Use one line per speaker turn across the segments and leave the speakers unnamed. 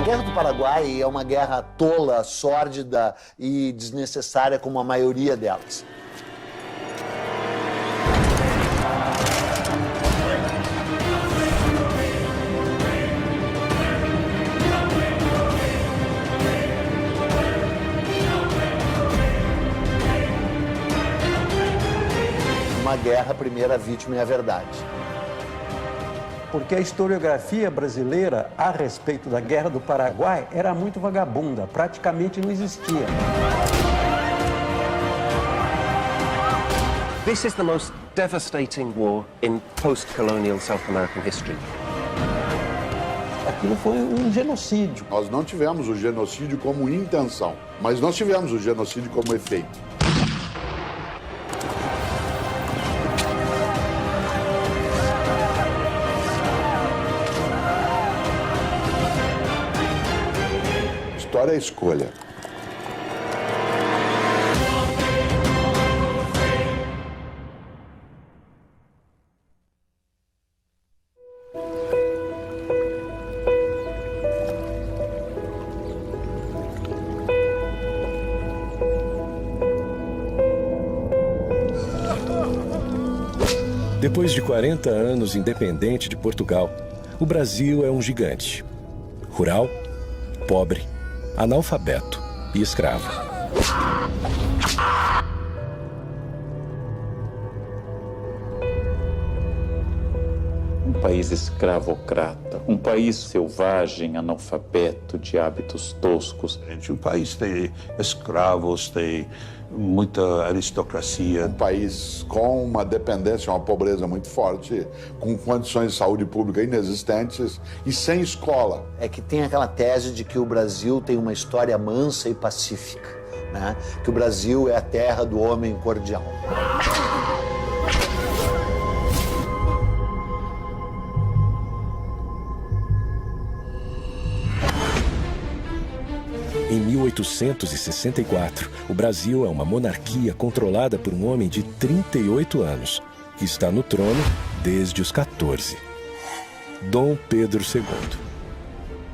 Guerra do Paraguai é uma guerra tola, sórdida e desnecessária como a maioria delas. Uma guerra, a primeira vítima é a verdade.
Porque a historiografia brasileira a respeito da Guerra do Paraguai era muito vagabunda, praticamente não existia.
This is the most devastating war in post-colonial South American history.
Aquilo foi um genocídio.
Nós não tivemos o genocídio como intenção, mas nós tivemos o genocídio como efeito. História é escolha.
Depois de 40 anos independente de Portugal, o Brasil é um gigante. Rural, pobre, analfabeto e escravo.
Um país escravocrata, um país selvagem, analfabeto, de hábitos toscos.
O país tem escravos, tem muita aristocracia.
Um país com uma dependência, uma pobreza muito forte, com condições de saúde pública inexistentes e sem escola.
É que tem aquela tese de que o Brasil tem uma história mansa e pacífica, né? Que o Brasil é a terra do homem cordial.
Em 1864, o Brasil é uma monarquia controlada por um homem de 38 anos, que está no trono desde os 14. Dom Pedro II.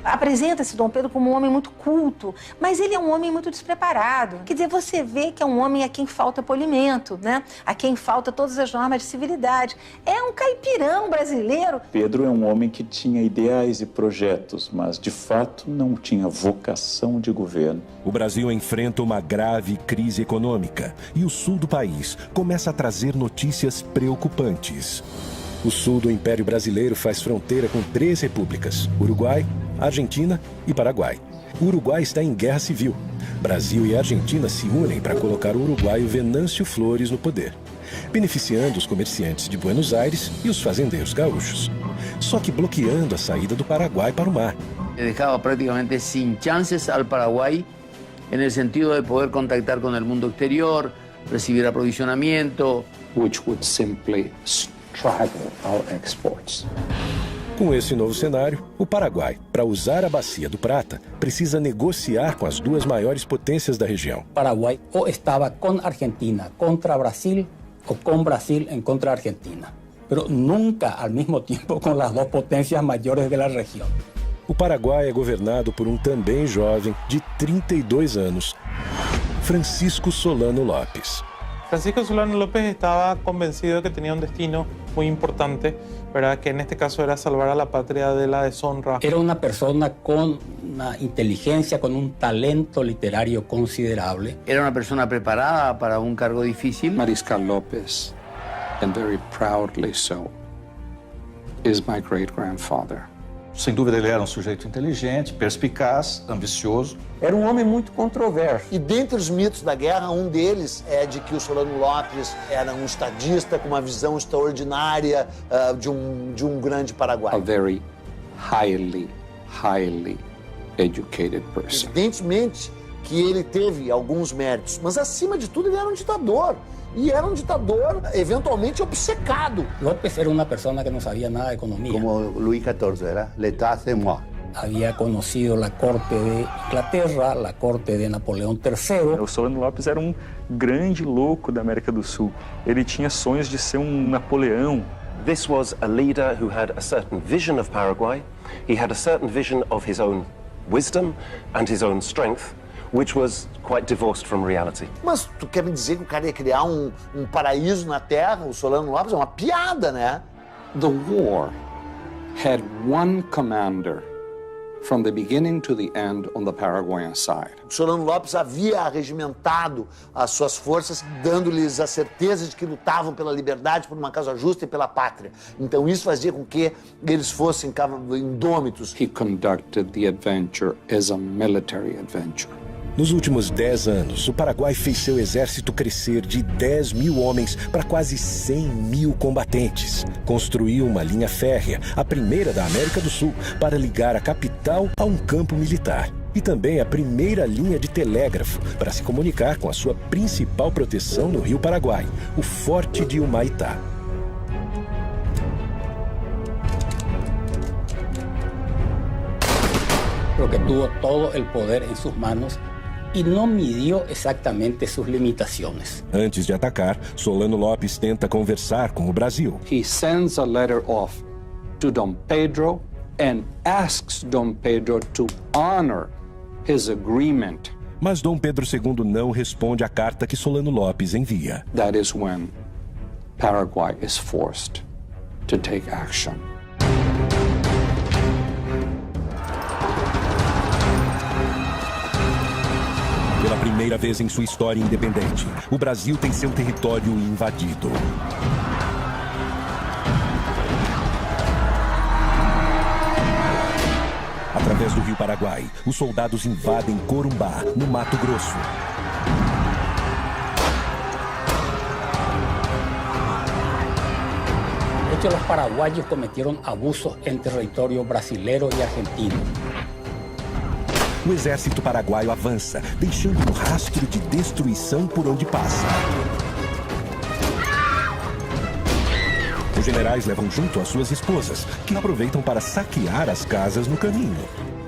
Apresenta-se Dom Pedro como um homem muito culto, mas ele é um homem muito despreparado. Quer dizer, você vê que é um homem a quem falta polimento, né? A quem falta todas as normas de civilidade. É um caipirão brasileiro.
Pedro é um homem que tinha ideais e projetos, mas de fato não tinha vocação de governo.
O Brasil enfrenta uma grave crise econômica e o sul do país começa a trazer notícias preocupantes. O sul do Império Brasileiro faz fronteira com 3 repúblicas: Uruguai, Argentina e Paraguai. O Uruguai está em guerra civil. Brasil e Argentina se unem para colocar o uruguaio Venâncio Flores no poder, beneficiando os comerciantes de Buenos Aires e os fazendeiros gaúchos, só que bloqueando a saída do Paraguai para o mar.
Dejaba prácticamente sin chances al Paraguay en el sentido de poder contactar con el mundo exterior, recibir aprovisionamiento,
Which would simply struggle our exports.
Com esse novo cenário, o Paraguai, para usar a Bacia do Prata, precisa negociar com as 2 maiores potências da região.
Paraguay o estaba con Argentina contra Brasil o con Brasil en contra Argentina, pero nunca al mismo tiempo con las 2 potencias mayores de la región.
O Paraguai é governado por um também jovem de 32 anos, Francisco Solano Lopes.
Francisco Solano López estaba convencido de que tenía un destino muy importante, ¿verdad? Que en este caso era salvar a la patria de la deshonra.
Era una persona con una inteligencia, con un talento literario considerable.
Era una persona preparada para un cargo difícil.
Mariscal López, and very proudly so, is my great-grandfather.
Sem dúvida, ele era um sujeito inteligente, perspicaz, ambicioso.
Era um homem muito controverso.
E dentre os mitos da guerra, um deles é de que o Solano Lopes era um estadista com uma visão extraordinária de um grande Paraguai.
A very highly educated person.
Evidentemente que ele teve alguns méritos, mas acima de tudo ele era um ditador. E era um ditador eventualmente obcecado.
López era una persona que no sabía nada de economía.
Como Luis XIV, era l'état c'est moi.
Había conocido la corte de Inglaterra, la corte de Napoleão III.
O Solano Lopes era um grande louco da América do Sul. Ele tinha sonhos de ser um Napoleão.
This was a leader who had a certain vision of Paraguay. He had a certain vision of his own wisdom and his own strength, which was quite divorced from reality.
Mas tu quer me dizer que o cara ia criar um paraíso na Terra, o Solano Lopes? É uma piada, né?
The war had one commander from the beginning to the end on the Paraguayan side.
O Solano Lopes havia regimentado as suas forças, dando-lhes a certeza de que lutavam pela liberdade, por uma causa justa e pela pátria. Então isso fazia com que eles fossem indômitos.
He conducted the adventure as a military adventure.
Nos últimos 10 anos, o Paraguai fez seu exército crescer de 10 mil homens para quase 100 mil combatentes. Construiu uma linha férrea, a primeira da América do Sul, para ligar a capital a um campo militar. E também a primeira linha de telégrafo para se comunicar com a sua principal proteção no Rio Paraguai, o Forte de Humaitá.
Porque tuvo todo el poder en sus manos y no midió exactamente sus limitaciones.
Antes de atacar, Solano Lopes tenta conversar com o Brasil.
He sends a letter off to Dom Pedro and asks Dom Pedro to honor his agreement.
Mas Dom Pedro II não responde à carta que Solano Lopes envia.
That is when Paraguay is forced to take action.
Pela primeira vez em sua história independente, o Brasil tem seu território invadido. Através do Rio Paraguai, os soldados invadem Corumbá, no Mato Grosso.
De hecho, los paraguayos cometieron abusos en territorio brasilero y argentino.
O exército paraguaio avança, deixando um rastro de destruição por onde passa. Os generais levam junto as suas esposas, que aproveitam para saquear as casas no caminho.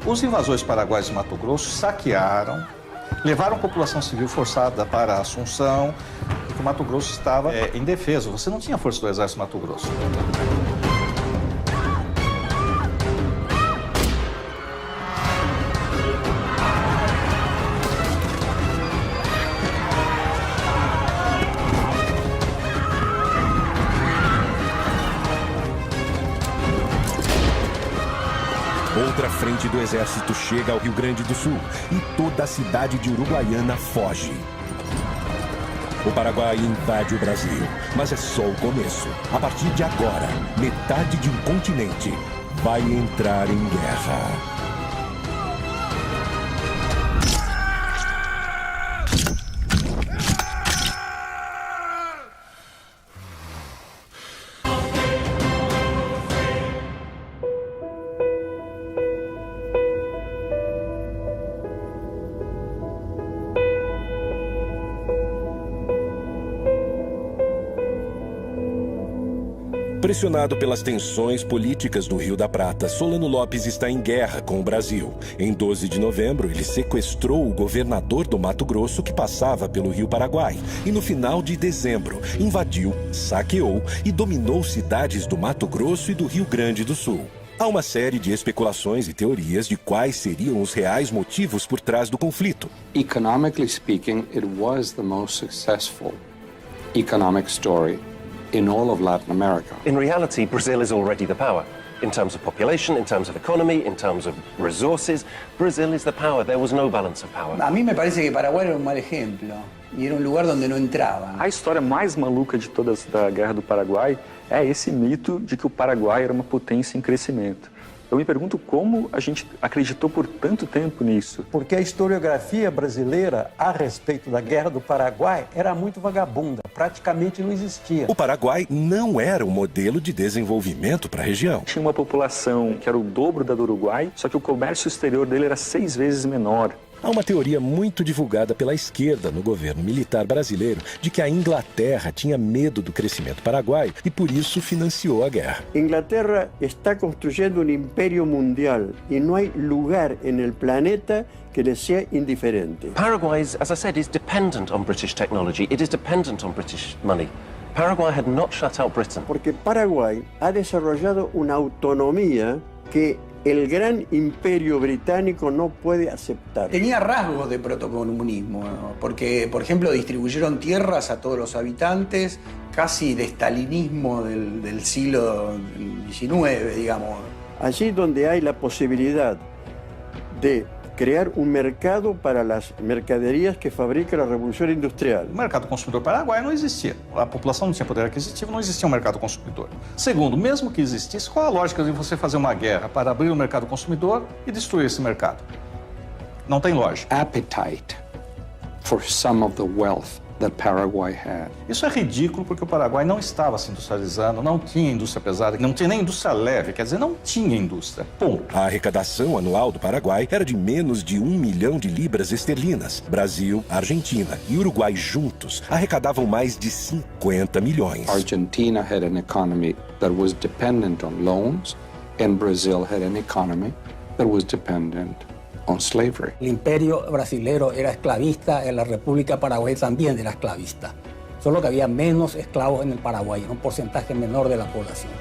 Os invasores paraguaios de Mato Grosso saquearam, levaram a população civil forçada para Assunção, porque o Mato Grosso estava indefeso. Você não tinha força do exército Mato Grosso.
Outra frente do exército chega ao Rio Grande do Sul e toda a cidade de Uruguaiana foge. O Paraguai invade o Brasil, mas é só o começo. A partir de agora, metade de um continente vai entrar em guerra. Pressionado pelas tensões políticas do Rio da Prata, Solano Lopes está em guerra com o Brasil. Em 12 de novembro, ele sequestrou o governador do Mato Grosso que passava pelo Rio Paraguai. E no final de dezembro, invadiu, saqueou e dominou cidades do Mato Grosso e do Rio Grande do Sul. Há uma série de especulações e teorias de quais seriam os reais motivos por trás do conflito.
Economically speaking, it was the most successful economic story in all of Latin America.
In reality, Brazil is already the power. In terms of population, in terms of economy, in terms of resources, Brazil is the power. There was no balance of power.
A mí me parece que Paraguay era un mal ejemplo y era un lugar donde no entraban.
A história mais maluca de todas da Guerra do Paraguai é esse mito de que o Paraguai era uma potência em crescimento. Eu me pergunto como a gente acreditou por tanto tempo nisso.
Porque a historiografia brasileira a respeito da Guerra do Paraguai era muito vagabunda, praticamente não existia.
O Paraguai não era um modelo de desenvolvimento para a região.
Tinha uma população que era o dobro da do Uruguai, só que o comércio exterior dele era 6 vezes menor.
Há uma teoria muito divulgada pela esquerda no governo militar brasileiro de que a Inglaterra tinha medo do crescimento paraguaio e por isso financiou a guerra.
Inglaterra está construyendo un imperio mundial y no hay lugar en el planeta que le sea indiferente.
Paraguay, as I said, is dependent on British technology. It is dependent on British money. Paraguay had not shut out Britain.
Porque Paraguay ha desarrollado una autonomía que el gran imperio británico no puede aceptar.
Tenía rasgos de protocomunismo, ¿no? Porque, por ejemplo, distribuyeron tierras a todos los habitantes, casi de estalinismo del siglo XIX, digamos.
Allí donde hay la posibilidad de crear un mercado para las mercaderías que fabrica la Revolución Industrial.
O mercado consumidor paraguaio não existia. A população não tinha poder aquisitivo, não existia um mercado consumidor. Segundo, mesmo que existisse, qual a lógica de você fazer uma guerra para abrir o mercado consumidor e destruir esse mercado? Não tem lógica.
Appetite for some of the wealth that Paraguay had.
Isso é ridículo porque o Paraguai não estava se industrializando, não tinha indústria pesada, não tinha nem indústria leve, quer dizer, não tinha indústria. Ponto.
A arrecadação anual do Paraguai era de menos de 1 milhão de libras esterlinas. Brasil, Argentina e Uruguai juntos arrecadavam mais de 50 milhões.
Argentina had an economy that was dependent on loans, and Brazil had an economy that was dependent on slavery.
El imperio brasilero era esclavista, en la República Paraguay también era esclavista. Solo que había menos esclavos en el Paraguay, un porcentaje menor de la población.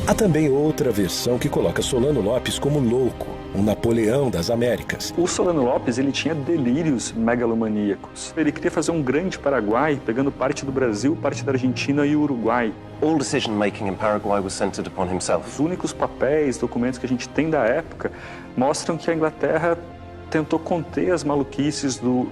Há também outra versão que coloca Solano Lopes como louco, um Napoleão das Américas.
O Solano Lopes, ele tinha delírios megalomaníacos. Ele queria fazer um grande Paraguai, pegando parte do Brasil, parte da Argentina e o Uruguai.
All decision-making in Paraguay was centered upon himself.
Os únicos papéis, documentos que a gente tem da época mostram que a Inglaterra tentou conter as maluquices do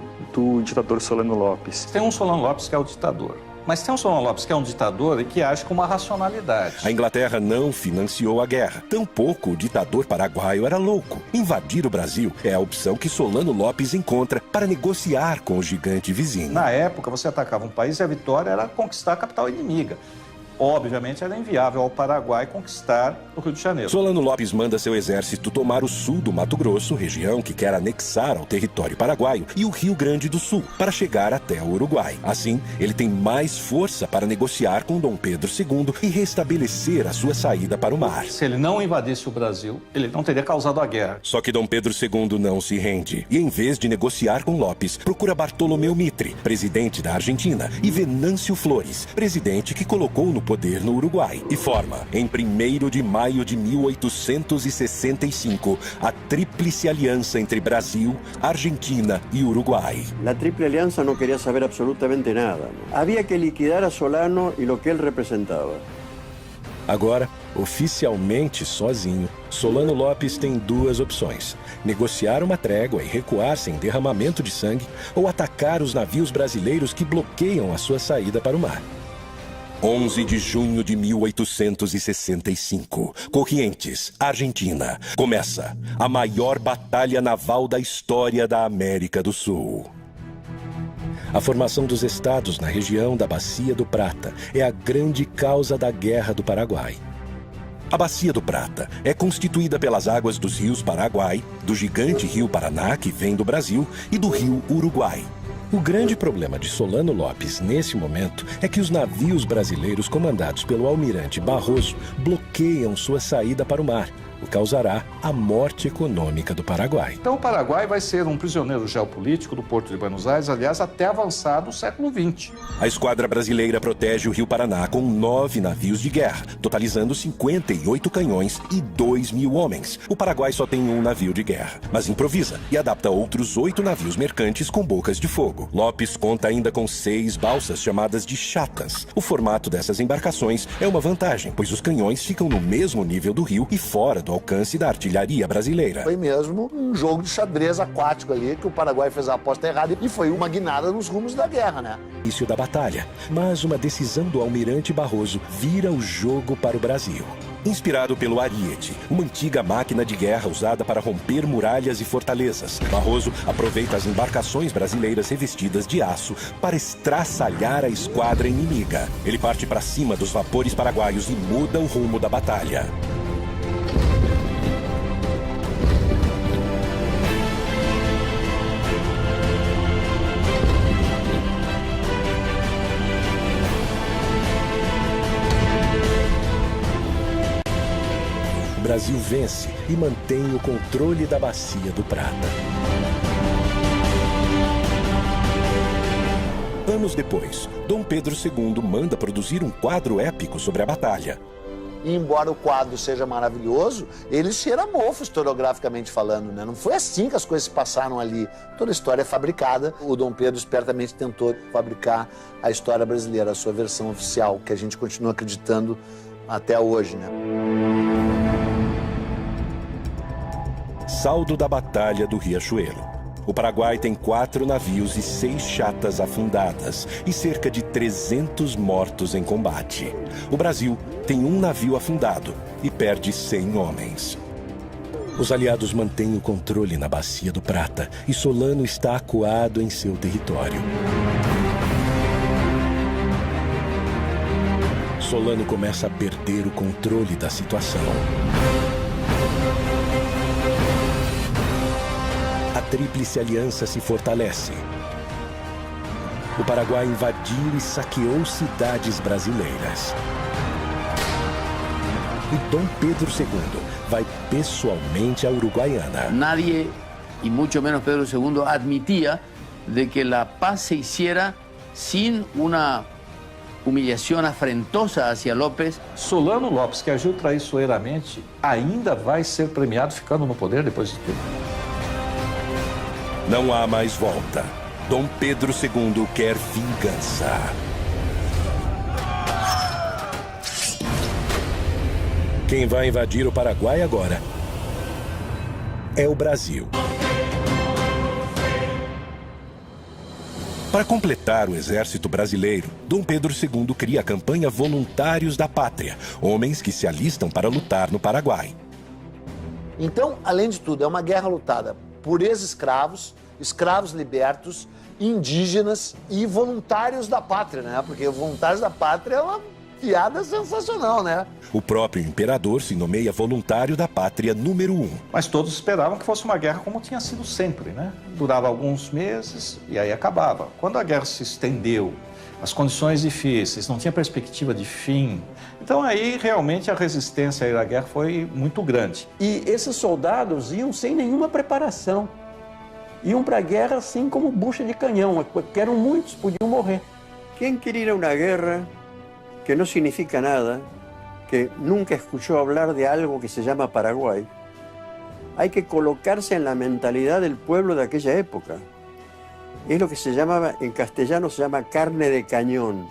ditador Solano Lopes.
Tem um Solano Lopes que é o ditador. Mas tem um Solano Lopes que é um ditador e que age com uma racionalidade.
A Inglaterra não financiou a guerra. Tampouco o ditador paraguaio era louco. Invadir o Brasil é a opção que Solano Lopes encontra para negociar com o gigante vizinho.
Na época, você atacava um país e a vitória era conquistar a capital inimiga. Obviamente, era inviável ao Paraguai conquistar o Rio de Janeiro.
Solano Lopes manda seu exército tomar o sul do Mato Grosso, região que quer anexar ao território paraguaio, e o Rio Grande do Sul, para chegar até o Uruguai. Assim, ele tem mais força para negociar com Dom Pedro II e restabelecer a sua saída para o mar.
Se ele não invadisse o Brasil, ele não teria causado a guerra.
Só que Dom Pedro II não se rende e, em vez de negociar com Lopes, procura Bartolomeu Mitre, presidente da Argentina, e Venâncio Flores, presidente que colocou no poder no Uruguai, e forma, em 1º de maio de 1865, a Tríplice Aliança entre Brasil, Argentina e Uruguai.
La Triple Alianza no quería saber absolutamente nada. Había que liquidar a Solano y lo que él representaba.
Agora, oficialmente sozinho, Solano Lopes tem duas opções: negociar uma trégua e recuar sem derramamento de sangue, ou atacar os navios brasileiros que bloqueiam a sua saída para o mar. 11 de junho de 1865, Corrientes, Argentina. Começa a maior batalha naval da história da América do Sul. A formação dos estados na região da Bacia do Prata é a grande causa da Guerra do Paraguai. A Bacia do Prata é constituída pelas águas dos rios Paraguai, do gigante Rio Paraná, que vem do Brasil, e do rio Uruguai. O grande problema de Solano Lopes nesse momento é que os navios brasileiros comandados pelo almirante Barroso bloqueiam sua saída para o mar, o que causará a morte econômica do Paraguai.
Então o Paraguai vai ser um prisioneiro geopolítico do Porto de Buenos Aires, aliás, até avançado o século XX.
A esquadra brasileira protege o Rio Paraná com 9 navios de guerra, totalizando 58 canhões e 2.000 homens. O Paraguai só tem um navio de guerra, mas improvisa e adapta outros 8 navios mercantes com bocas de fogo. Lopes conta ainda com 6 balsas chamadas de chatas. O formato dessas embarcações é uma vantagem, pois os canhões ficam no mesmo nível do rio e fora do alcance da artilharia brasileira.
Foi mesmo um jogo de xadrez aquático ali, que o Paraguai fez a aposta errada e foi uma guinada nos rumos da guerra, né?
Início da batalha, mas uma decisão do almirante Barroso vira o jogo para o Brasil. Inspirado pelo Ariete, uma antiga máquina de guerra usada para romper muralhas e fortalezas, Barroso aproveita as embarcações brasileiras revestidas de aço para estraçalhar a esquadra inimiga. Ele parte para cima dos vapores paraguaios e muda o rumo da batalha. O Brasil vence e mantém o controle da Bacia do Prata. Anos depois, Dom Pedro II manda produzir um quadro épico sobre a batalha.
E embora o quadro seja maravilhoso, ele cheira mofo historiograficamente falando, né? Não foi assim que as coisas se passaram ali. Toda a história é fabricada. O Dom Pedro espertamente tentou fabricar a história brasileira, a sua versão oficial, que a gente continua acreditando até hoje, né?
Saldo da Batalha do Riachuelo. O Paraguai tem 4 navios e 6 chatas afundadas e cerca de 300 mortos em combate. O Brasil tem 1 navio afundado e perde 100 homens. Os aliados mantêm o controle na Bacia do Prata e Solano está acuado em seu território. Solano começa a perder o controle da situação. A Tríplice Aliança se fortalece. O Paraguai invadiu e saqueou cidades brasileiras. E Dom Pedro II vai pessoalmente à Uruguaiana.
Nadie, y mucho menos Pedro II, admitía de que la paz se hiciera sin una humillación afrentosa hacia López.
Solano Lopes, que agiu traiçoeiramente, ainda vai ser premiado ficando no poder depois de tudo.
Não há mais volta. Dom Pedro II quer vingança. Quem vai invadir o Paraguai agora é o Brasil. Para completar o exército brasileiro, Dom Pedro II cria a campanha Voluntários da Pátria, homens que se alistam para lutar no Paraguai.
Então, além de tudo, é uma guerra lutada por ex-escravos, escravos libertos, indígenas e voluntários da pátria, né? Porque voluntários da pátria é uma piada sensacional, né?
O próprio imperador se nomeia voluntário da pátria número 1.
Mas todos esperavam que fosse uma guerra como tinha sido sempre, né? Durava alguns meses e aí acabava. Quando a guerra se estendeu, as condições difíceis, não tinha perspectiva de fim. Então aí realmente a resistência à guerra foi muito grande.
E esses soldados iam sem nenhuma preparação. Iam para a guerra assim como bucha de canhão, porque eram muitos, podiam morrer. Quem quer ir a uma guerra que no significa nada, que nunca escuchó hablar de algo que se llama Paraguay, hay que colocarse en la mentalidad del pueblo de aquella época. Es lo que se llamaba, en castellano se llama carne de cañón.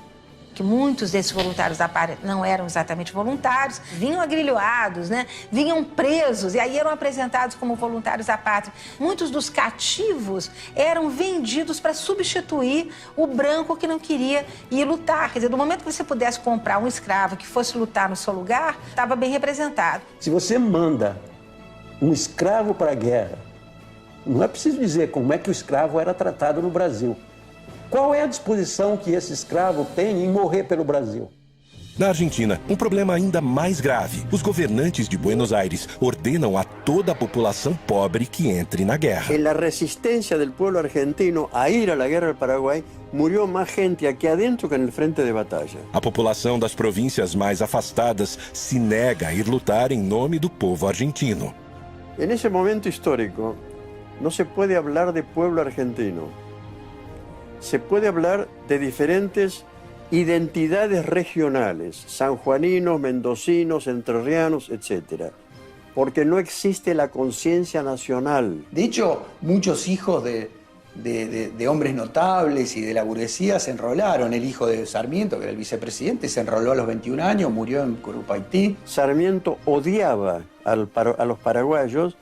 Que muitos desses voluntários da pátria não eram exatamente voluntários, vinham agrilhoados, né? Vinham presos e aí eram apresentados como voluntários da pátria. Muitos dos cativos eram vendidos para substituir o branco que não queria ir lutar. Quer dizer, do momento que você pudesse comprar um escravo que fosse lutar no seu lugar, estava bem representado.
Se você manda um escravo para a guerra, não é preciso dizer como é que o escravo era tratado no Brasil. Qual é a disposição que esse escravo tem em morrer pelo Brasil?
Na Argentina, um problema ainda mais grave. Os governantes de Buenos Aires ordenam a toda a população pobre que entre na guerra.
En la resistencia del pueblo argentino a ir a la guerra del Paraguay, murió más gente aquí adentro que en el frente de batalla.
A população das províncias mais afastadas se nega a ir lutar em nome do povo argentino.
En ese momento histórico, no se puede hablar de pueblo argentino. Se puede hablar de diferentes identidades regionales, sanjuaninos, mendocinos, entrerrianos, etc. Porque no existe la conciencia nacional.
De hecho, muchos hijos de hombres notables y de la burguesía se enrolaron. El hijo de Sarmiento, que era el vicepresidente, se enroló a los 21 años, murió en Curupaití.
Sarmiento odiaba a los paraguayos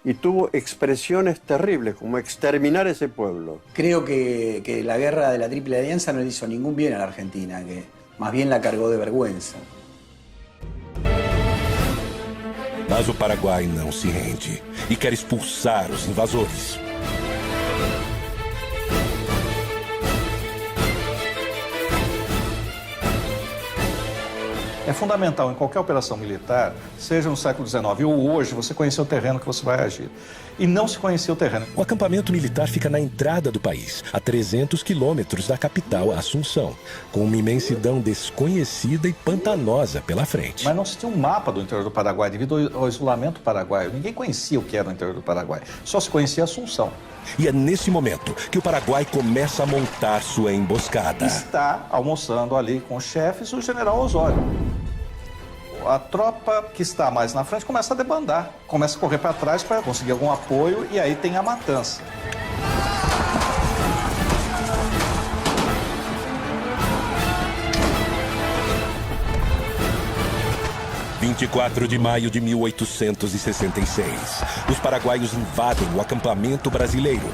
y tuvo expresiones terribles, como exterminar ese pueblo.
Creo que la guerra de la Triple Alianza no le hizo ningún bien a la Argentina, que más bien la cargó de vergüenza.
Mas o Paraguai não se rende e quer expulsar os invasores.
É fundamental em qualquer operação militar, seja no século XIX ou hoje, você conhecer o terreno que você vai agir. E não se conhecer o terreno.
O acampamento militar fica na entrada do país, a 300 quilômetros da capital, Assunção, com uma imensidão desconhecida e pantanosa pela frente.
Mas não se tinha um mapa do interior do Paraguai, devido ao isolamento paraguaio. Ninguém conhecia o que era o interior do Paraguai, só se conhecia Assunção.
E é nesse momento que o Paraguai começa a montar sua emboscada.
Está almoçando ali com os chefes o general Osório. a tropa que está mais na frente começa a debandar, começa a correr para trás para conseguir algum apoio e aí tem a matança.
Em 24 de maio de 1866, os paraguaios invadem o acampamento brasileiro.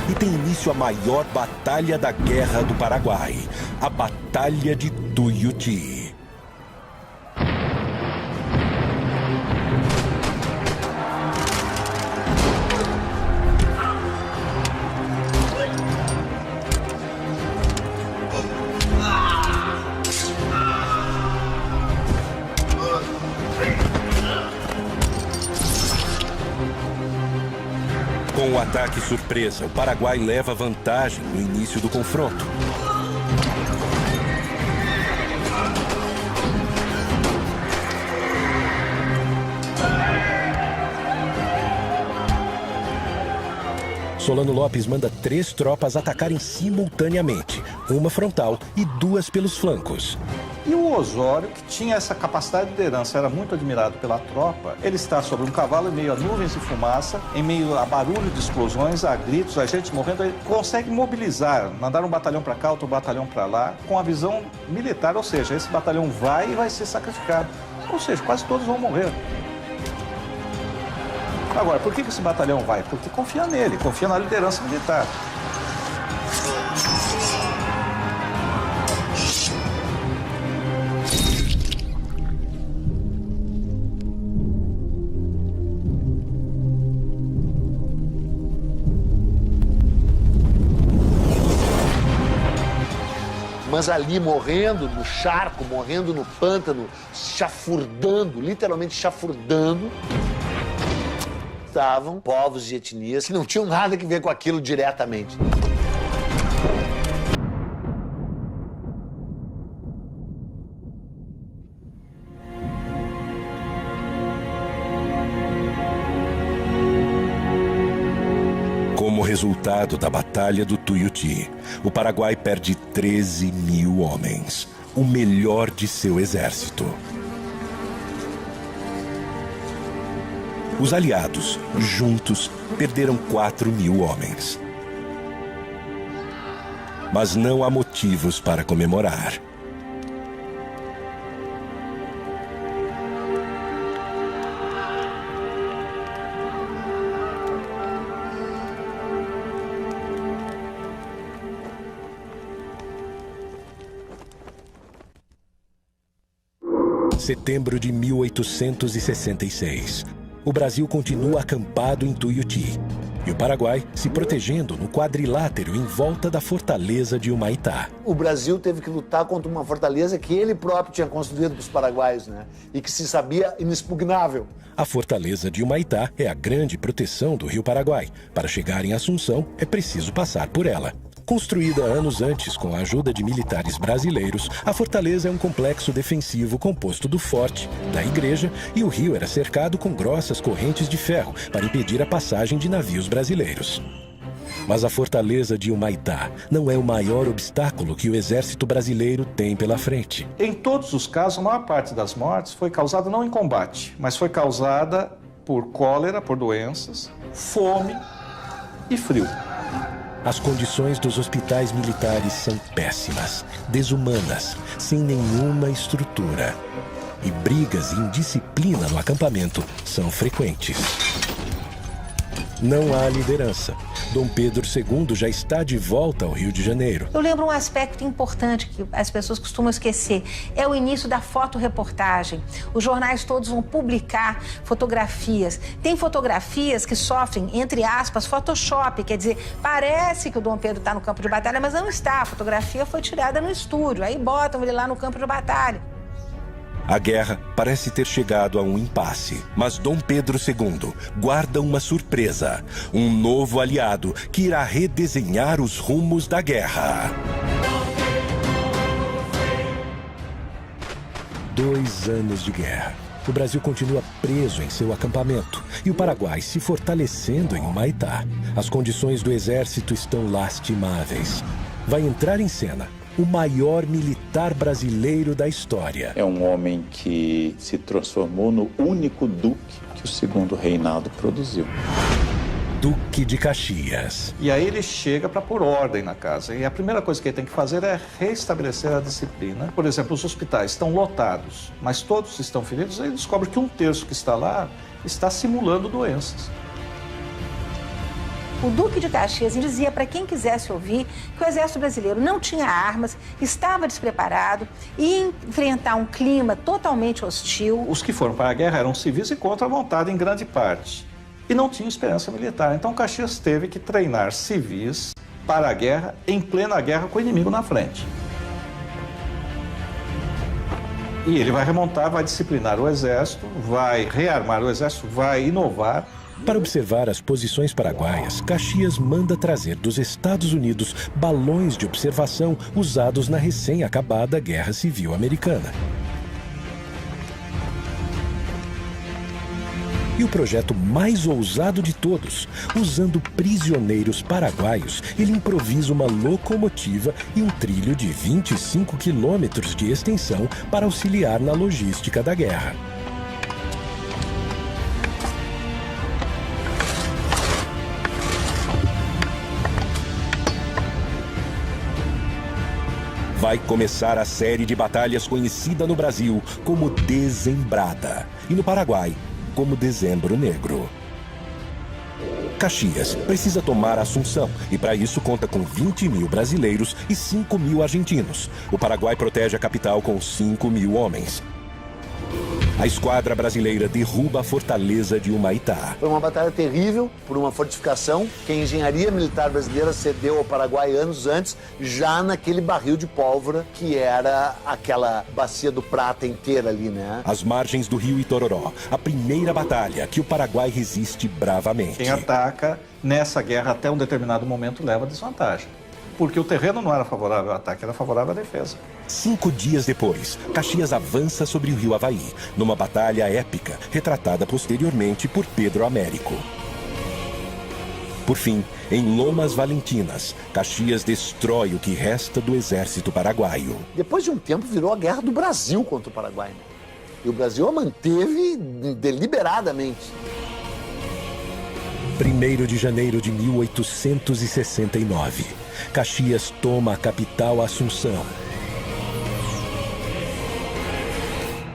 E tem início a maior batalha da Guerra do Paraguai, a Batalha de Tuiuti. Com o ataque surpresa, o Paraguai leva vantagem no início do confronto. Solano Lopes manda 3 tropas atacarem simultaneamente, uma frontal e 2 pelos flancos.
E o Osório, que tinha essa capacidade de liderança, era muito admirado pela tropa. Ele está sobre um cavalo em meio a nuvens de fumaça, em meio a barulho de explosões, a gritos, a gente morrendo. Ele consegue mobilizar, mandar um batalhão para cá, outro batalhão para lá, com a visão militar, ou seja, esse batalhão vai e vai ser sacrificado. Ou seja, quase todos vão morrer. Agora, por que esse batalhão vai? Porque confia nele, confia na liderança militar.
Mas ali morrendo no charco, morrendo no pântano, chafurdando, literalmente chafurdando, estavam povos de etnias que não tinham nada a ver com aquilo diretamente.
Como resultado da Batalha do Tuiuti, o Paraguai perde 13 mil homens, o melhor de seu exército. Os aliados, juntos, perderam 4 mil homens. Mas não há motivos para comemorar. Setembro de 1866. O Brasil continua acampado em Tuiuti e o Paraguai se protegendo no quadrilátero em volta da fortaleza de Humaitá.
O Brasil teve que lutar contra uma fortaleza que ele próprio tinha construído para os paraguaios, né? E que se sabia inexpugnável.
A fortaleza de Humaitá é a grande proteção do Rio Paraguai. Para chegar em Assunção, é preciso passar por ela. Construída anos antes com a ajuda de militares brasileiros, a fortaleza é um complexo defensivo composto do forte, da igreja e o rio era cercado com grossas correntes de ferro para impedir a passagem de navios brasileiros. Mas a fortaleza de Humaitá não é o maior obstáculo que o exército brasileiro tem pela frente.
Em todos os casos, a maior parte das mortes foi causada não em combate, mas foi causada por cólera, por doenças, fome e frio.
As condições dos hospitais militares são péssimas, desumanas, sem nenhuma estrutura. E brigas e indisciplina no acampamento são frequentes. Não há liderança. Dom Pedro II já está de volta ao Rio de Janeiro.
Eu lembro um aspecto importante que as pessoas costumam esquecer. É o início da fotoreportagem. Os jornais todos vão publicar fotografias. Tem fotografias que sofrem, entre aspas, Photoshop. Quer dizer, parece que o Dom Pedro está no campo de batalha, mas não está. A fotografia foi tirada no estúdio. Aí botam ele lá no campo de batalha.
A guerra parece ter chegado a um impasse, mas Dom Pedro II guarda uma surpresa, um novo aliado que irá redesenhar os rumos da guerra. 2 anos de guerra. O Brasil continua preso em seu acampamento e o Paraguai se fortalecendo em Humaitá. As condições do exército estão lastimáveis. Vai entrar em cena o maior militar brasileiro da história.
É um homem que se transformou no único duque que o segundo reinado produziu.
Duque de Caxias.
E aí ele chega para pôr ordem na casa. E a primeira coisa que ele tem que fazer é restabelecer a disciplina. Por exemplo, os hospitais estão lotados, mas todos estão feridos. Aí ele descobre que um terço que está lá está simulando doenças.
O Duque de Caxias dizia para quem quisesse ouvir que o exército brasileiro não tinha armas, estava despreparado e ia enfrentar um clima totalmente hostil.
Os que foram para a guerra eram civis e contra a vontade em grande parte. E não tinham experiência militar. Então Caxias teve que treinar civis para a guerra, em plena guerra com o inimigo na frente. E ele vai remontar, vai disciplinar o exército, vai rearmar o exército, vai inovar.
Para observar as posições paraguaias, Caxias manda trazer dos Estados Unidos balões de observação usados na recém-acabada Guerra Civil Americana. E o projeto mais ousado de todos, usando prisioneiros paraguaios, ele improvisa uma locomotiva e um trilho de 25 quilômetros de extensão para auxiliar na logística da guerra. Vai começar a série de batalhas conhecida no Brasil como Dezembrada e no Paraguai como Dezembro Negro. Caxias precisa tomar Assunção e para isso conta com 20 mil brasileiros e 5 mil argentinos. O Paraguai protege a capital com 5 mil homens. A esquadra brasileira derruba a fortaleza de Humaitá.
Foi uma batalha terrível por uma fortificação que a engenharia militar brasileira cedeu ao Paraguai anos antes, já naquele barril de pólvora que era aquela bacia do Prata inteira ali, né?
Às margens do rio Itororó, a primeira batalha que o Paraguai resiste bravamente.
Quem ataca nessa guerra até um determinado momento leva desvantagem. Porque o terreno não era favorável ao ataque, era favorável à defesa.
5 dias depois, Caxias avança sobre o rio Avaí, numa batalha épica, retratada posteriormente por Pedro Américo. Por fim, em Lomas Valentinas, Caxias destrói o que resta do exército paraguaio.
Depois de um tempo, virou a guerra do Brasil contra o Paraguai. E o Brasil a manteve deliberadamente.
1º de janeiro de 1869. Caxias toma a capital Assunção.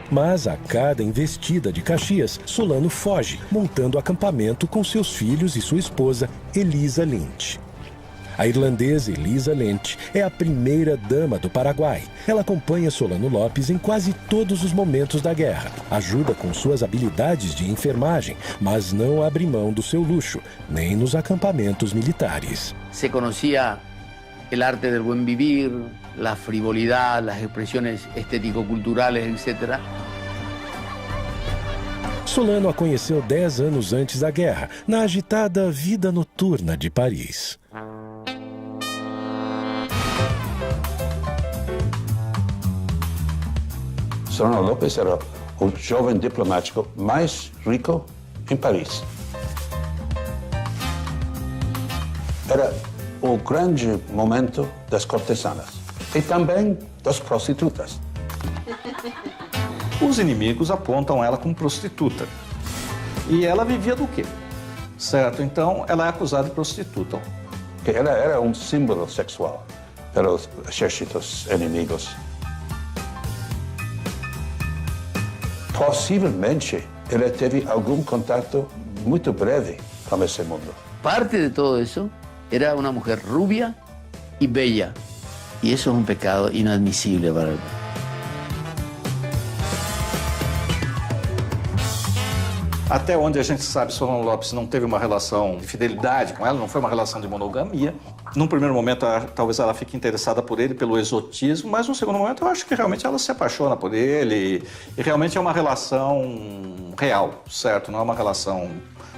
Mas a cada investida de Caxias, Solano foge, montando acampamento com seus filhos e sua esposa, Elisa Lynch. A irlandesa Elisa Lynch é a primeira dama do Paraguai. Ela acompanha Solano Lopes em quase todos os momentos da guerra. Ajuda com suas habilidades de enfermagem, mas não abre mão do seu luxo, nem nos acampamentos militares.
Se conhecia o arte del buen vivir, la frivolidad, las expresiones estético-culturales, etc.
Solano a conheceu 10 anos antes da guerra, na agitada vida noturna de Paris.
Solano Lopes era o jovem diplomático mais rico em Paris. Era o grande momento das cortesanas e também das prostitutas.
Os inimigos apontam ela como prostituta. E ela vivia do quê? Certo, então ela é acusada de prostituta.
Ela era um símbolo sexual para os exércitos inimigos. Possivelmente, ela teve algum contato muito breve com esse mundo.
Parte de todo eso era una mujer rubia y bella. Y eso es un pecado inadmisible para el mundo.
Até onde a gente sabe, Solano Lopes não teve uma relação de fidelidade com ela, não foi uma relação de monogamia. Num primeiro momento, talvez ela fique interessada por ele, pelo exotismo, mas num segundo momento eu acho que realmente ela se apaixona por ele e realmente é uma relação real, certo? Não é uma relação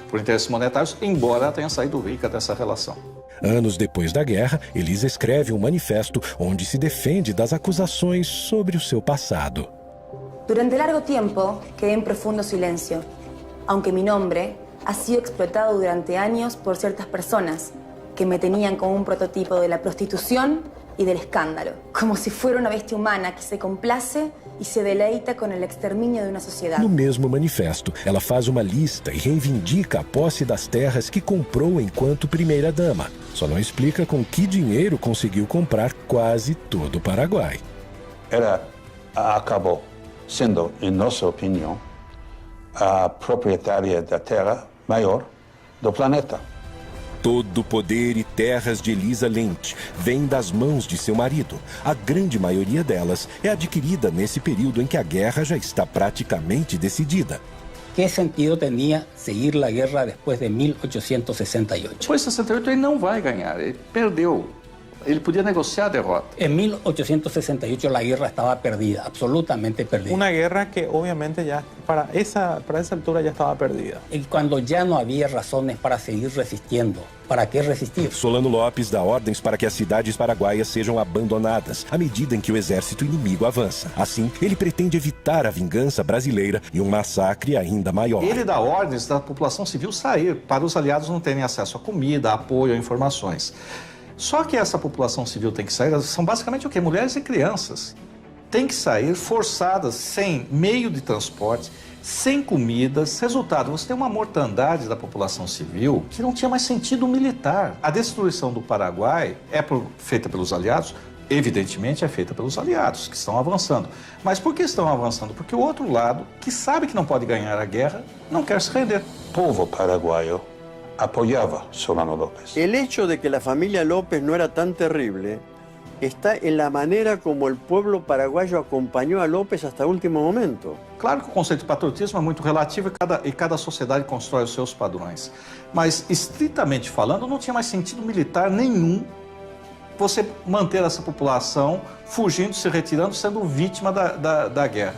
por interesses monetários, embora ela tenha saído rica dessa relação.
Anos depois da guerra, Elisa escreve um manifesto onde se defende das acusações sobre o seu passado.
Durante largo tiempo quedé en profundo silencio, aunque mi nombre ha sido explotado durante años por ciertas personas que me tenían como un prototipo de la prostitución y del escándalo, como si fuera una bestia humana que se complace e se deleita com o extermínio de uma sociedade.
No mesmo manifesto, ela faz uma lista e reivindica a posse das terras que comprou enquanto primeira-dama. Só não explica com que dinheiro conseguiu comprar quase todo o Paraguai.
Ela acabou sendo, em nossa opinião, a proprietária da terra maior do planeta.
Todo o poder e terras de Elisa Lente vem das mãos de seu marido. A grande maioria delas é adquirida nesse período em que a guerra já está praticamente decidida.
¿Qué sentido tenía seguir la guerra después de 1868?
Depois de 68 ele não vai ganhar, ele perdeu. Ele podia negociar a derrota.
En 1868 la guerra estaba perdida, absolutamente perdida.
Una guerra que obviamente ya para esa altura ya estaba perdida.
Y cuando ya no había razones para seguir resistiendo, ¿para qué resistir?
Solano Lopes dá ordens para que as cidades paraguaias sejam abandonadas à medida em que o exército inimigo avança. Assim, ele pretende evitar a vingança brasileira e um massacre ainda maior.
Ele dá ordens da população civil sair, para os aliados não terem acesso a comida, a apoio, a informações. Só que essa população civil tem que sair, são basicamente o quê? Mulheres e crianças. Tem que sair forçadas, sem meio de transporte, sem comidas. Resultado, você tem uma mortandade da população civil que não tinha mais sentido militar. A destruição do Paraguai é feita pelos aliados? Evidentemente é feita pelos aliados, que estão avançando. Mas por que estão avançando? Porque o outro lado, que sabe que não pode ganhar a guerra, não quer se render.
Povo paraguaio apoyaba Solano López.
El hecho de que la familia López no era tan terrible está en la manera como el pueblo paraguayo acompañó a López hasta el último momento.
Claro que o conceito de patriotismo é muito relativo e cada sociedade constrói os seus padrões. Mas, estritamente falando, não tinha mais sentido militar nenhum você manter essa população fugindo, se retirando, sendo vítima da guerra.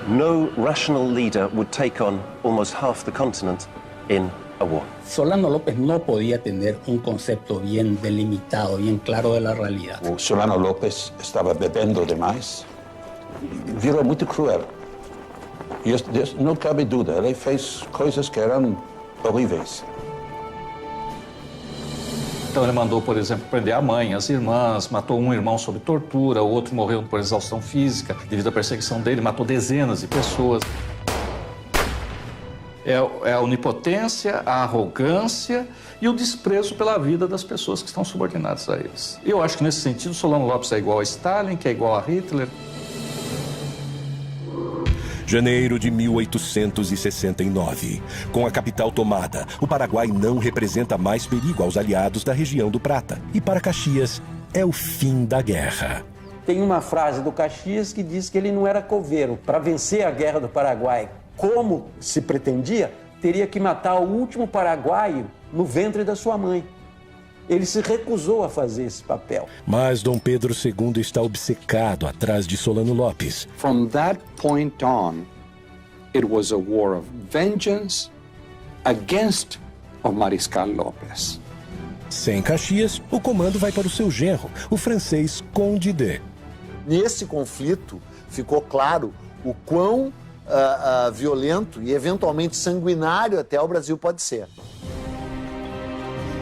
No rational leader would take on almost half the continent in a war.
Solano López no podía tener un concepto bien delimitado, bien claro de la realidad.
O Solano López estava bebendo demais, virou muito cruel. E não cabe dúvida, ele fez coisas que eram horríveis.
Então ele mandou, por exemplo, prender a mãe, as irmãs, matou um irmão sob tortura, o outro morreu por exaustão física devido à perseguição dele, matou dezenas de pessoas. É a onipotência, a arrogância e o desprezo pela vida das pessoas que estão subordinadas a eles. Eu acho que, nesse sentido, Solano Lopes é igual a Stalin, que é igual a Hitler.
Janeiro de 1869. Com a capital tomada, o Paraguai não representa mais perigo aos aliados da região do Prata. E para Caxias, é o fim da guerra.
Tem uma frase do Caxias que diz que ele não era coveiro. Para vencer a guerra do Paraguai, como se pretendia, teria que matar o último paraguaio no ventre da sua mãe. Ele se recusou a fazer esse papel.
Mas Dom Pedro II está obcecado atrás de Solano Lopes.
From that point on, it was a war of vengeance against o Mariscal López.
Sem Caxias, o comando vai para o seu genro, o francês Conde de.
Nesse conflito, ficou claro o quão violento e eventualmente sanguinário até o Brasil pode ser.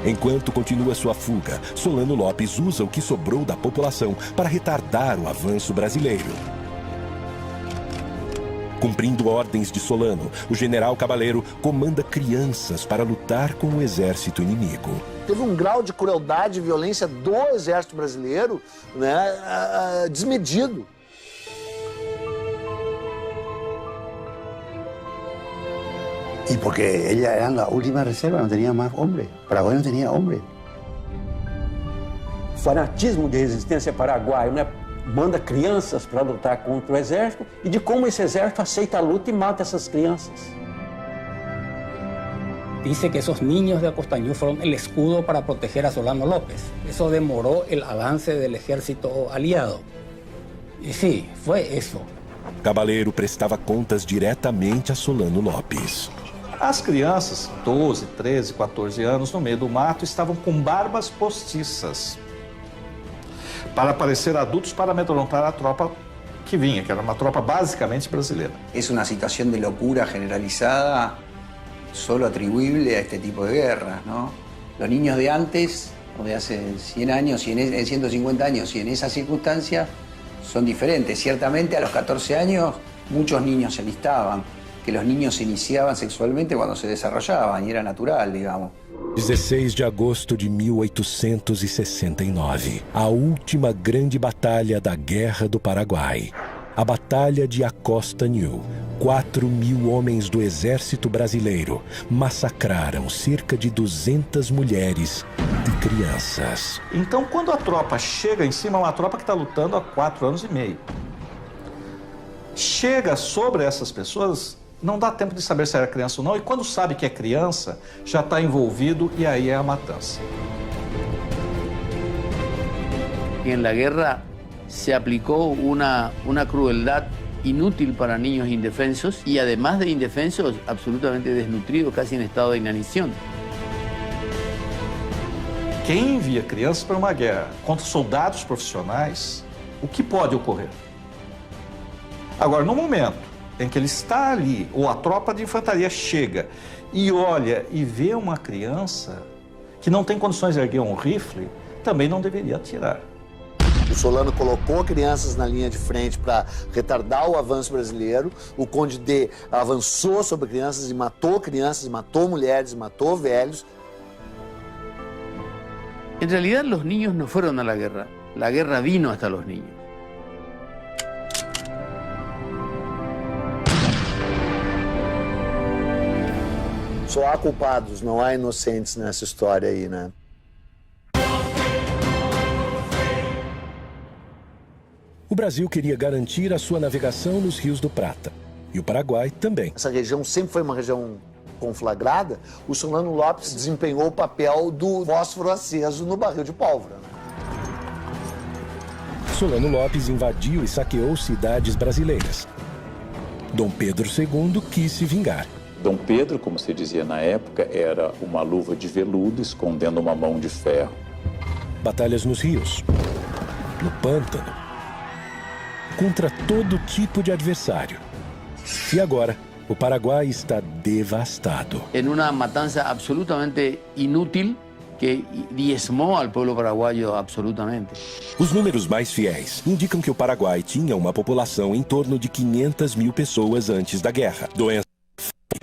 Enquanto continua sua fuga, Solano Lopes usa o que sobrou da população para retardar o avanço brasileiro. Cumprindo ordens de Solano, o general Cabaleiro comanda crianças para lutar com o exército inimigo.
Teve um grau de crueldade e violência do exército brasileiro, né, desmedido.
Y porque ellas eran la última reserva, no tenía más hombres. Paraguay no tenía hombres.
Fanatismo de resistência paraguaio, né? Manda crianças para lutar contra o exército e de como esse exército aceita a luta e mata essas crianças.
Dice que esos niños de Acostañú fueron el escudo para proteger a Solano López. Eso demoró el avance del ejército aliado. Y sí, fue eso.
Cabaleiro prestava contas diretamente a Solano Lopes.
As crianças, 12, 13, 14 anos, no meio do mato, estavam com barbas postiças para parecer adultos para amedrontar a tropa que vinha, que era uma tropa basicamente brasileira.
Es una situación de locura generalizada solo atribuible a este tipo de guerras, ¿no? Los niños de antes o de hace 100 años, en 150 años y en esas circunstancias son diferentes. Ciertamente a los 14 años muchos niños se alistaban, que los niños se iniciaban sexualmente cuando se desarrollaban y era natural, digamos.
16 de agosto de 1869, a última grande batalha da Guerra do Paraguai. A Batalha de Acosta New. 4.000 homens do exército brasileiro massacraram cerca de 200 mulheres e crianças.
Então, quando a tropa chega em cima, é uma tropa que está lutando há 4 anos e meio. Chega sobre essas pessoas, não dá tempo de saber se era criança ou não, e quando sabe que é criança, já está envolvido e aí é a matança.
En la guerra se aplicó una crueldad inútil para niños indefensos y además de indefensos, absolutamente desnutridos, casi en estado de inanición.
Quem envia crianças para uma guerra contra soldados profissionais, o que pode ocorrer? Agora, no momento em que ele está ali, ou a tropa de infantaria chega e olha e vê uma criança que não tem condições de erguer um rifle, também não deveria atirar.
O Solano colocou crianças na linha de frente para retardar o avanço brasileiro. O Conde D avançou sobre crianças, matou mulheres, matou velhos.
En realidad los niños no fueron a la guerra vino hasta los niños.
Só há culpados, não há inocentes nessa história aí, né?
O Brasil queria garantir a sua navegação nos rios do Prata. E o Paraguai também.
Essa região sempre foi uma região conflagrada. O Solano Lopes desempenhou o papel do fósforo aceso no barril de pólvora.
Solano Lopes invadiu e saqueou cidades brasileiras. Dom Pedro II quis se vingar.
Dom Pedro, como se dizia na época, era uma luva de veludo escondendo uma mão de ferro.
Batalhas nos rios, no pântano, contra todo tipo de adversário. E agora, o Paraguai está devastado.
En una matanza absolutamente inútil que diezmó al pueblo paraguayo absolutamente.
Os números mais fiéis indicam que o Paraguai tinha uma população em torno de 500 mil pessoas antes da guerra. Doenças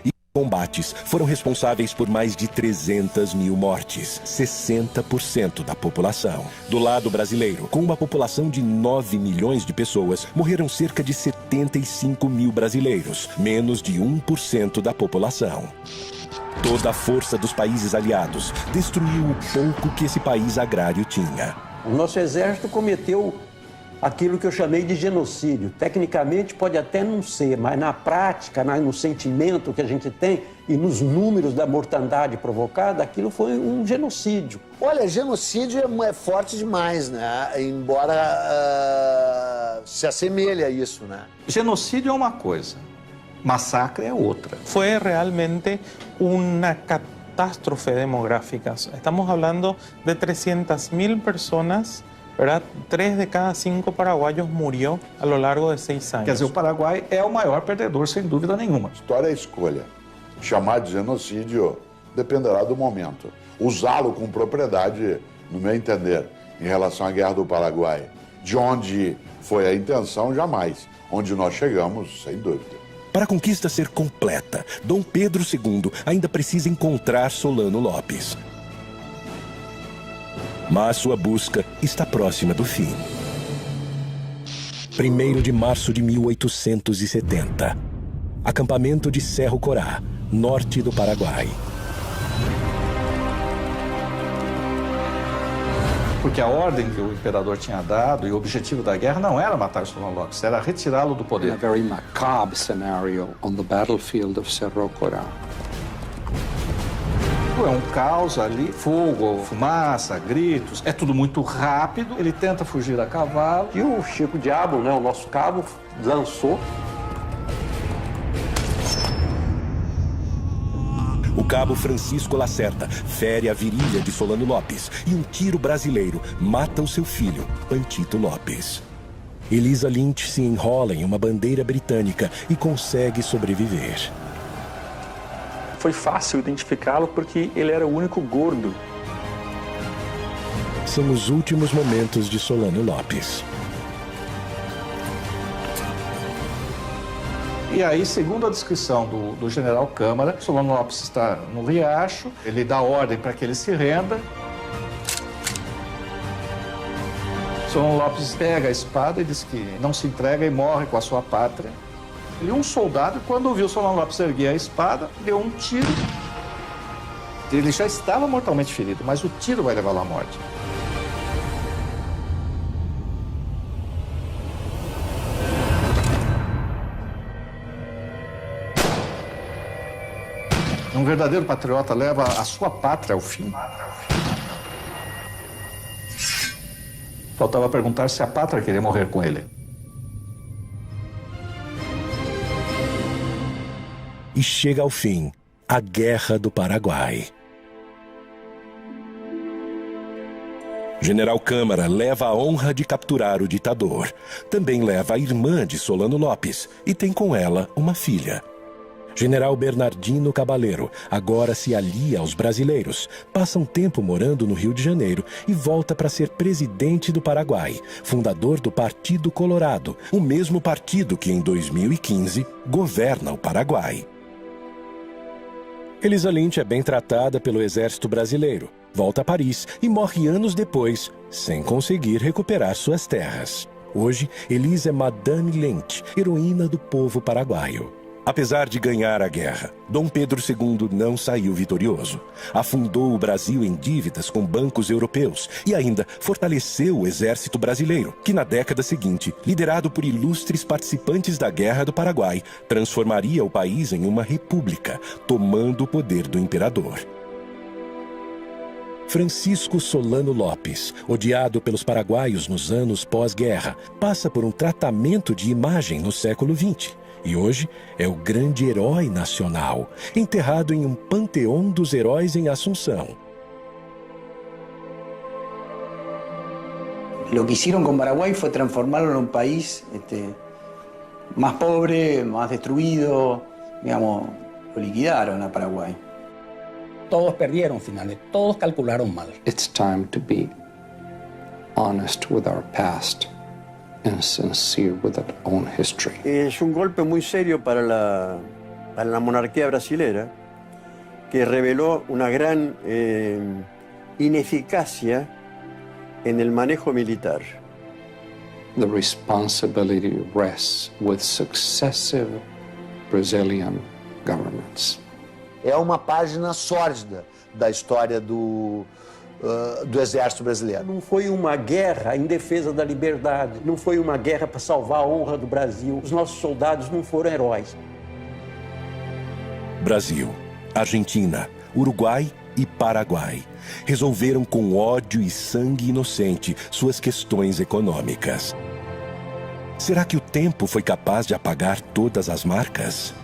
e combates foram responsáveis por mais de 300 mil mortes, 60% da população. Do lado brasileiro, com uma população de 9 milhões de pessoas, morreram cerca de 75 mil brasileiros, menos de 1% da população. Toda a força dos países aliados destruiu o pouco que esse país agrário tinha.
O nosso exército cometeu aquilo que eu chamei de genocídio. Tecnicamente pode até não ser, mas na prática, no sentimento que a gente tem e nos números da mortandade provocada, aquilo foi um genocídio.
Olha, genocídio é forte demais, né? Embora se assemelhe a isso, né?
Genocídio é uma coisa, massacre é outra.
Fue realmente una catástrofe demográfica. Estamos hablando de 300.000 personas, ¿verdad? 3 de cada 5 paraguaios murió a lo largo de 6 anos.
Quer dizer, o Paraguai é o maior perdedor, sem dúvida nenhuma.
História é escolha. Chamar de genocídio dependerá do momento. Usá-lo com propriedade, no meu entender, em relação à Guerra do Paraguai. De onde foi a intenção, jamais. Onde nós chegamos, sem dúvida.
Para a conquista ser completa, Dom Pedro II ainda precisa encontrar Solano Lopes. Mas sua busca está próxima do fim. 1º de março de 1870. Acampamento de Cerro Corá, norte do Paraguai.
Porque a ordem que o imperador tinha dado e o objetivo da guerra não era matar Solano Lopes, era retirá-lo do poder.
A very macabre scenario on the battlefield of Cerro Corá.
É um caos ali, fogo, fumaça, gritos, é tudo muito rápido. Ele tenta fugir a cavalo.
E o Chico Diabo, né, o nosso cabo, lançou.
O cabo Francisco Lacerda fere a virilha de Solano Lopes e um tiro brasileiro mata o seu filho, Pantito Lopes. Elisa Lynch se enrola em uma bandeira britânica e consegue sobreviver.
Foi fácil identificá-lo porque ele era o único gordo.
são os últimos momentos de Solano Lopes.
E aí, segundo a descrição do general Câmara, Solano Lopes está no riacho, ele dá ordem para que ele se renda. Solano Lopes pega a espada e diz que não se entrega e morre com a sua pátria. E um soldado, quando ouviu Solano Lopes erguer a espada, deu um tiro. Ele já estava mortalmente ferido, mas o tiro vai levá-lo à morte. Um verdadeiro patriota leva a sua pátria ao fim. Faltava perguntar se a pátria queria morrer com ele.
E chega ao fim a Guerra do Paraguai. General Câmara leva a honra de capturar o ditador. Também leva a irmã de Solano Lopes e tem com ela uma filha. General Bernardino Cabaleiro agora se alia aos brasileiros, passa um tempo morando no Rio de Janeiro e volta para ser presidente do Paraguai, fundador do Partido Colorado, o mesmo partido que em 2015 governa o Paraguai. Elisa Lynch é bem tratada pelo exército brasileiro, volta a Paris e morre anos depois, sem conseguir recuperar suas terras. Hoje, Elisa é Madame Lynch, heroína do povo paraguaio. Apesar de ganhar a guerra, Dom Pedro II não saiu vitorioso. Afundou o Brasil em dívidas com bancos europeus e ainda fortaleceu o exército brasileiro, que na década seguinte, liderado por ilustres participantes da Guerra do Paraguai, transformaria o país em uma república, tomando o poder do imperador. Francisco Solano Lopes, odiado pelos paraguaios nos anos pós-guerra, passa por um tratamento de imagem no século XX. E hoje é o grande herói nacional, enterrado em um panteão dos heróis em Assunção.
Lo que hicieron con Paraguay fue transformarlo en un país más pobre, más destruido, digamos, lo liquidaron a Paraguay.
Todos perdieron finales, todos calcularon mal.
It's time to be honest with our past and sincere with our own history.
Es un golpe muy serio para la monarquía brasilera, que reveló una gran ineficacia en el manejo militar.
The responsibility rests with successive Brazilian governments.
É uma página sórdida da história do exército brasileiro.
Não foi uma guerra em defesa da liberdade, não foi uma guerra para salvar a honra do Brasil. Os nossos soldados não foram heróis.
Brasil, Argentina, Uruguai e Paraguai resolveram com ódio e sangue inocente suas questões econômicas. Será que o tempo foi capaz de apagar todas as marcas?